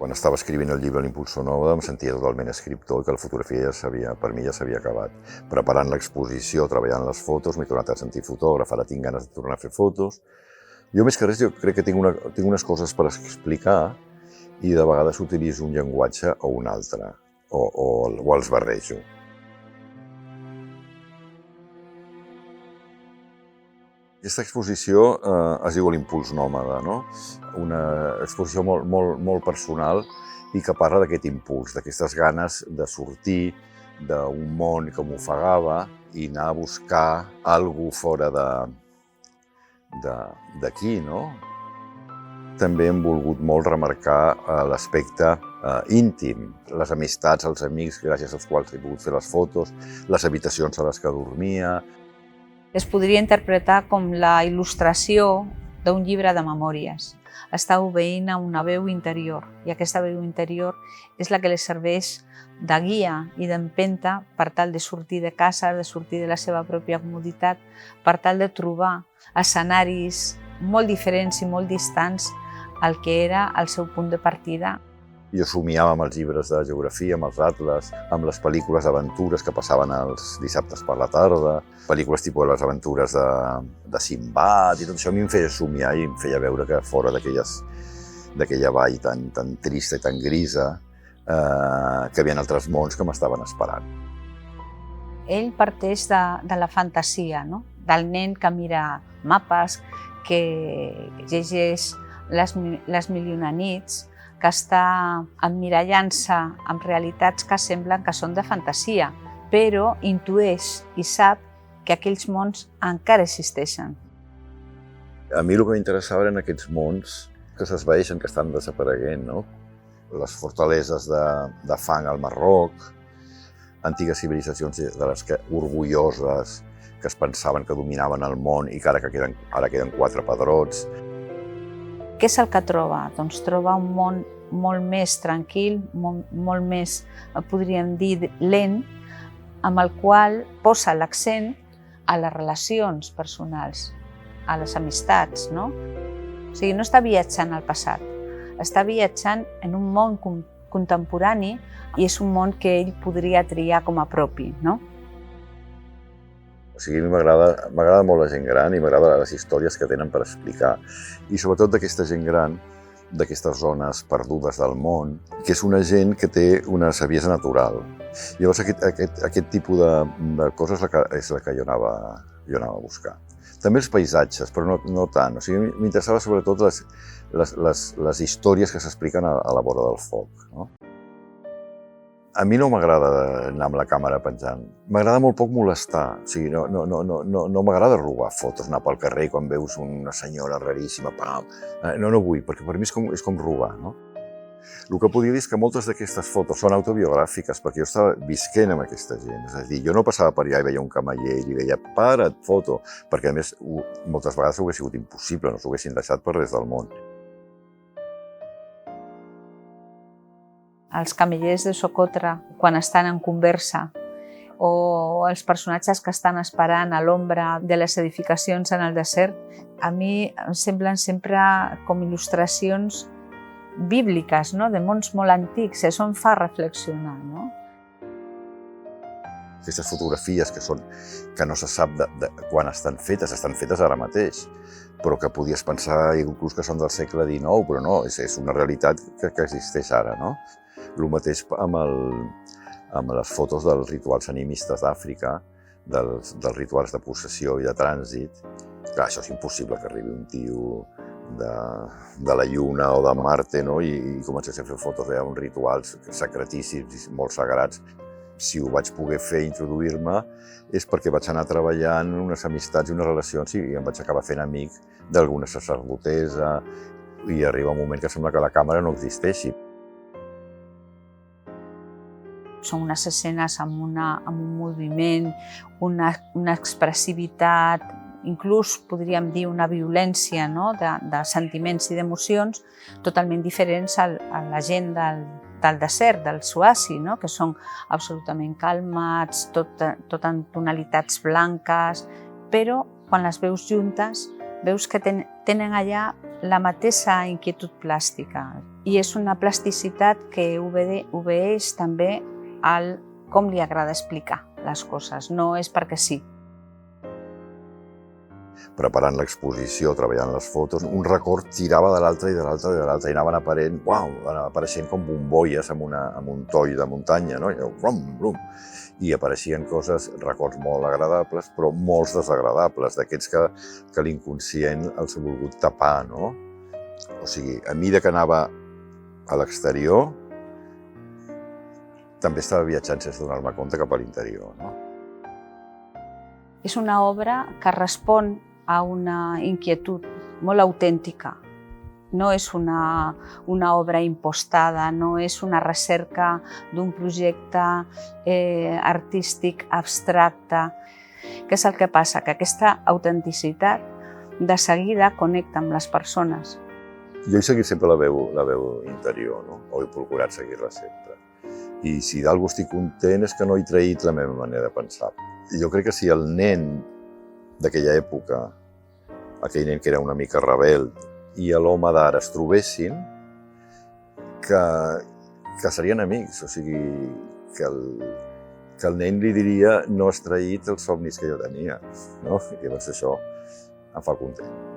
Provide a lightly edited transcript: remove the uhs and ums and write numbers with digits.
Quan estava escrivint el llibre L'Impulsor Nova em sentia totalment escriptor i que la fotografia per mi ja s'havia acabat. Preparant l'exposició, treballant les fotos, m'he tornat a sentir fotògraf, ara tinc ganes de tornar a fer fotos. Jo més que res crec que tinc unes coses per explicar i de vegades utilitzo un llenguatge o un altre, o els barrejo. Aquesta exposició es diu L'Impuls Nòmada, no? Una exposició molt personal i que parla d'aquest impuls, d'aquestes ganes de sortir d'un món que m'ofegava i anar a buscar alguna cosa fora d'aquí, no? També hem volgut molt remarcar l'aspecte íntim, les amistats, els amics gràcies als quals he pogut fer les fotos, les habitacions a les que dormia. Es podria interpretar com la il·lustració d'un llibre de memòries. Està obeint a una veu interior i aquesta veu interior és la que li serveix de guia i d'empenta per tal de sortir de casa, de sortir de la seva pròpia comoditat, per tal de trobar escenaris molt diferents i molt distants al que era el seu punt de partida. Jo somiava amb els llibres de geografia, amb els atles, amb les pel·lícules d'aventures que passaven els dissabtes per la tarda, pel·lícules tipus les aventures de Simbad i tot això a mi em feia somiar i em feia veure que fora d'aquella vall tan trista i tan grisa que hi havia altres mons que m'estaven esperant. Ell parteix de la fantasia, no? Del nen que mira mapes, que llegeix les mil i una nits, que està emmirallant-se amb realitats que semblen que són de fantasia, però intueix i sap que aquells mons encara existeixen. A mi el que m'interessava eren aquests mons que s'esvaeixen, que estan desapareguent, no? Les fortaleses de fang al Marroc, antigues civilitzacions de les que orgulloses, que es pensaven que dominaven el món i que ara queden 4 pedrots. Què és el que troba? Doncs troba un món molt més tranquil, molt més, podríem dir, lent, amb el qual posa l'accent a les relacions personals, a les amistats, no? O sigui, no està viatjant al passat, està viatjant en un món contemporani i és un món que ell podria triar com a propi, no? O sigui, a mi m'agrada molt la gent gran i m'agraden les històries que tenen per explicar. I sobretot d'aquesta gent gran, d'aquestes zones perdudes del món, que és una gent que té una saviesa natural. Llavors aquest tipus de coses és la que jo anava a buscar. També els paisatges, però no tant. O sigui, m'interessava sobretot les històries que s'expliquen a la vora del foc, no? A mi no m'agrada anar amb la càmera penjant. M'agrada molt poc molestar. O sigui, no m'agrada robar fotos, anar pel carrer quan veus una senyora raríssima, pam. No vull, perquè per mi és com robar, no? El que podria dir és que moltes d'aquestes fotos són autobiogràfiques, perquè jo estava visquent amb aquesta gent. És a dir, jo no passava per allà i veia un camaller i li deia para't, foto, perquè a més moltes vegades hauria sigut impossible, no s'ho haguessin deixat per res del món. Els camellers de Socotra, quan estan en conversa, o els personatges que estan esperant a l'ombra de les edificacions en el desert, a mi em semblen sempre com il·lustracions bíbliques, no? De mons molt antics, això em fa reflexionar, no? Aquestes fotografies que no se sap quan estan fetes ara mateix, però que podies pensar inclús que són del segle XIX, però no, és una realitat que existeix ara, no? El mateix amb les fotos dels rituals animistes d'Àfrica, dels rituals de possessió i de trànsit. Clar, això és impossible que arribi un tio de la Lluna o de Marte, no? I comencés a fer fotos d'uns rituals sacratíssims i molt sagrats. Si ho vaig poder fer, introduir-me, és perquè vaig anar treballant unes amistats i unes relacions i em vaig acabar fent amic d'alguna sacerdotessa i arriba un moment que sembla que la càmera no existeixi. Són unes escenes amb un moviment, una expressivitat, inclús podríem dir una violència, no? de sentiments i d'emocions totalment diferents a la gent del desert, del Swazi, no? Que són absolutament calmats, tot en tonalitats blanques, però quan les veus juntes veus que tenen allà la mateixa inquietud plàstica. I és una plasticitat que obeeix també al com li agrada explicar les coses, no és perquè sí. Preparant l'exposició, treballant les fotos, un record tirava de l'altre i de l'altre i de l'altre, i anaven apareixent com bombolles amb un toll de muntanya, no? I, brum, brum. I apareixien records molt agradables, però molts desagradables, d'aquests que l'inconscient els ha volgut tapar, no? O sigui, a mesura que anava a l'exterior, també estava viatjant sense donar-me compte cap a l'interior, no? És una obra que respon a una inquietud molt autèntica. No és una obra impostada, no és una recerca d'un projecte artístic abstracte. Què és el que passa? Que aquesta autenticitat de seguida connecta amb les persones. Jo he seguit sempre la veu interior, no? O he procurat seguir-la sempre. I si d'algú estic content és que no he traït la meva manera de pensar. Jo crec que si el nen d'aquella època, aquell nen que era una mica rebel, i l'home d'ara es trobessin, que serien amics, o sigui, que el nen li diria no has traït els somnis que jo tenia, no? I llavors això em fa content.